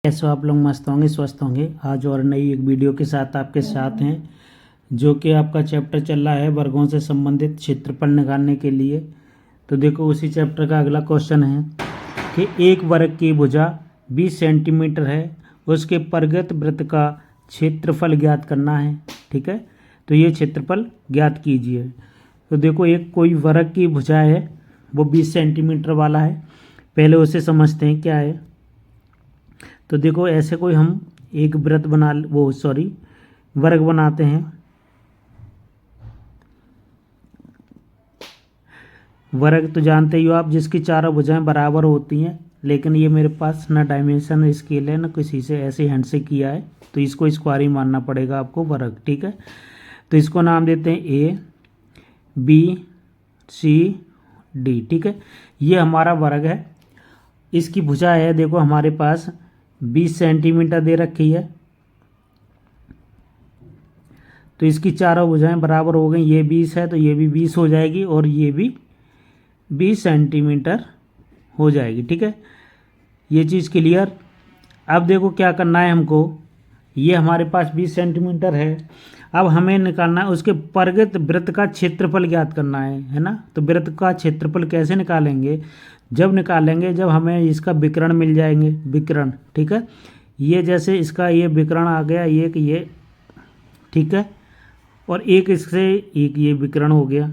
कैसे हो आप लोग? मस्त होंगे, स्वस्थ होंगे। आज और नई एक वीडियो के साथ आपके साथ हैं, जो कि आपका चैप्टर चल रहा है वर्गों से संबंधित क्षेत्रफल निकालने के लिए। तो देखो, उसी चैप्टर का अगला क्वेश्चन है कि एक वर्ग की भुजा 20 सेंटीमीटर है, उसके परिघीय वृत्त का क्षेत्रफल ज्ञात करना है। ठीक है, तो ये क्षेत्रफल ज्ञात कीजिए। तो देखो, एक कोई वर्ग की भुजा है, वो 20 सेंटीमीटर वाला है। पहले उसे समझते हैं क्या है। तो देखो, ऐसे कोई हम एक वृत्त वर्ग बनाते हैं। वर्ग तो जानते ही हो आप, जिसकी चारों भुजाएं बराबर होती हैं। लेकिन ये मेरे पास ना डायमेंशन स्केल है, ना किसी से ऐसे हैंड से किया है, तो इसको स्क्वायर ही मानना पड़ेगा आपको वर्ग। ठीक है, तो इसको नाम देते हैं ए बी सी डी। ठीक है, ये हमारा वर्ग है। इसकी भुजा है, देखो हमारे पास 20 सेंटीमीटर दे रखी है। तो इसकी चारों भुजाएं बराबर हो गई। ये 20 है तो ये भी 20 हो जाएगी, और ये भी 20 सेंटीमीटर हो जाएगी। ठीक है, ये चीज़ क्लियर। अब देखो क्या करना है हमको। ये हमारे पास 20 सेंटीमीटर है। अब हमें निकालना है उसके परिघीय वृत्त का क्षेत्रफल ज्ञात करना है ना। तो वृत्त का क्षेत्रफल कैसे निकालेंगे? जब हमें इसका विकर्ण मिल जाएंगे, विकर्ण। ठीक है, ये जैसे इसका ये विकर्ण आ गया, ये ठीक है, और एक इससे एक ये विकर्ण हो गया,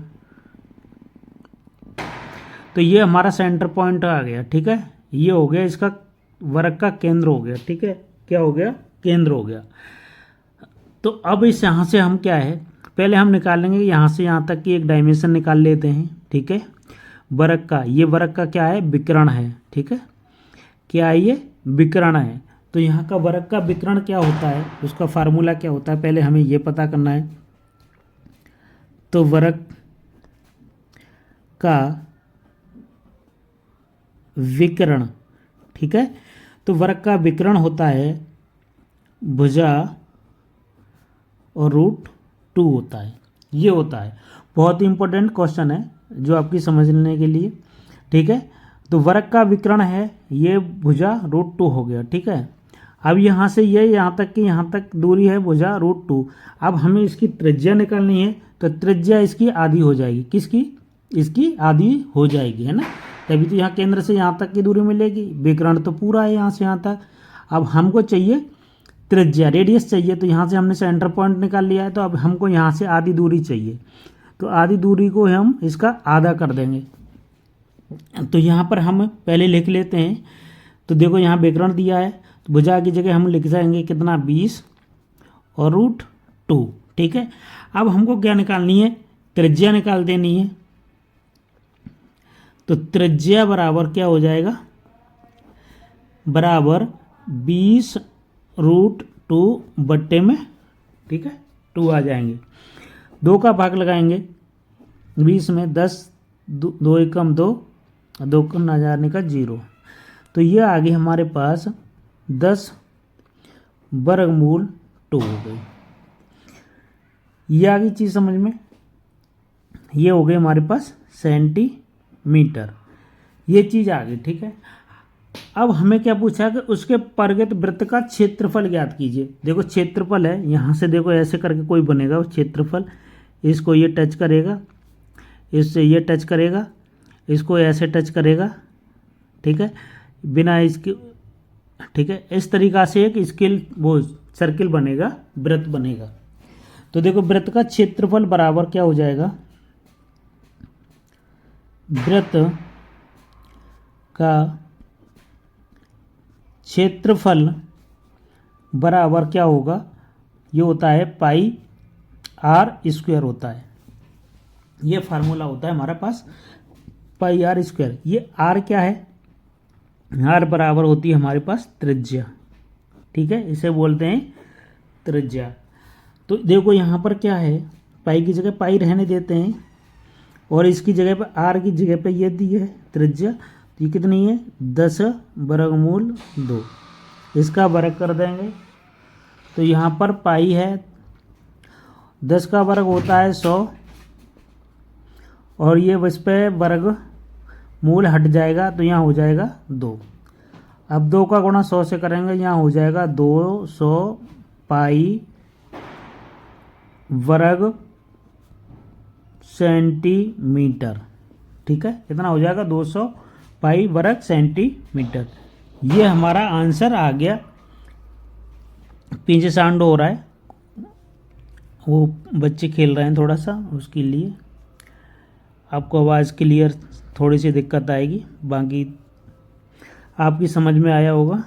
तो ये हमारा सेंटर पॉइंट आ गया। ठीक है, ये हो गया इसका वर्ग का केंद्र हो गया। ठीक है, क्या हो गया? केंद्र हो गया। तो अब इस यहाँ से हम क्या है, पहले हम निकालेंगे यहाँ से यहाँ तक की एक डायमेंशन निकाल लेते हैं। ठीक है, वर्ग का, ये वर्ग का क्या है? विकर्ण है। ठीक है, क्या है? ये विकर्ण है। तो यहाँ का वर्ग का विकर्ण क्या होता है, उसका फार्मूला क्या होता है, पहले हमें ये पता करना है। तो वर्ग का विकर्ण, ठीक है, तो वर्ग का विकर्ण होता है भुजा और √2 होता है। ये होता है, बहुत ही इंपॉर्टेंट क्वेश्चन है जो आपकी समझने के लिए। ठीक है, तो वर्ग का विकर्ण है, ये भुजा √2 हो गया। ठीक है, अब यहाँ से ये यहाँ तक की यहाँ तक दूरी है भुजा √2। अब हमें इसकी त्रिज्या निकालनी है, तो त्रिज्या इसकी आधी हो जाएगी। किसकी? इसकी आधी हो जाएगी, है ना। तभी तो यहाँ केंद्र से यहाँ तक की दूरी मिलेगी। विकर्ण तो पूरा है यहाँ से यहाँ तक। अब हमको चाहिए त्रिज्या, रेडियस चाहिए। तो यहाँ से हमने सेंटर पॉइंट निकाल लिया है, तो अब हमको यहाँ से आधी दूरी चाहिए। तो आधी दूरी को हम इसका आधा कर देंगे। तो यहाँ पर हम पहले लिख लेते हैं। तो देखो, यहाँ विकर्ण दिया है, तो भुजा की जगह हम लिख जाएंगे कितना? 20 और √2। ठीक है, अब हमको क्या निकालनी है? त्रिज्या निकाल देनी है। तो त्रिज्या बराबर क्या हो जाएगा? बराबर 20 √2 बट्टे में, ठीक है, 2 आ जाएंगे। 2 का भाग लगाएंगे 20 में, 10 2 एकम 2, 2 कम ना जाने का 0। तो ये आ गई हमारे पास 10 वर्गमूल 2 हो गई। ये आ गई चीज़ समझ में। ये हो गई हमारे पास सेंटीमीटर, ये चीज़ आ गई। ठीक है, अब हमें क्या पूछा कि उसके परिघीय वृत्त का क्षेत्रफल ज्ञात कीजिए। देखो, क्षेत्रफल है, यहाँ से देखो ऐसे करके कोई बनेगा क्षेत्रफल। इसको ये टच करेगा, इससे ये टच करेगा, इसको ऐसे टच करेगा। ठीक है, बिना इसके, ठीक है, इस तरीक़ा से एक स्केल वो सर्किल बनेगा, वृत्त बनेगा। तो देखो, वृत्त का क्षेत्रफल बराबर क्या हो जाएगा? वृत्त का क्षेत्रफल बराबर क्या होगा? ये होता है πr² होता है। ये फार्मूला होता है हमारे पास πr²। ये r क्या है? r बराबर होती है हमारे पास त्रिज्या। ठीक है, इसे बोलते हैं त्रिज्या। तो देखो, यहाँ पर क्या है, पाई की जगह पाई रहने देते हैं, और इसकी जगह पर r की जगह पे ये दी है त्रिज्या। तो ये कितनी है? 10 वर्गमूल 2। इसका वर्ग कर देंगे, तो यहाँ पर पाई है, 10 का वर्ग होता है 100, और ये इस पे वर्ग मूल हट जाएगा, तो यहाँ हो जाएगा 2। अब 2 का गुणा 100 से करेंगे, यहाँ हो जाएगा 200 पाई वर्ग सेंटीमीटर। ठीक है, कितना हो जाएगा 200 पाई वर्ग सेंटीमीटर। ये हमारा आंसर आ गया। पीछे साउंड हो रहा है, वो बच्चे खेल रहे हैं थोड़ा सा, उसके लिए आपको आवाज़ क्लियर थोड़ी सी दिक्कत आएगी, बाकी आपकी समझ में आया होगा।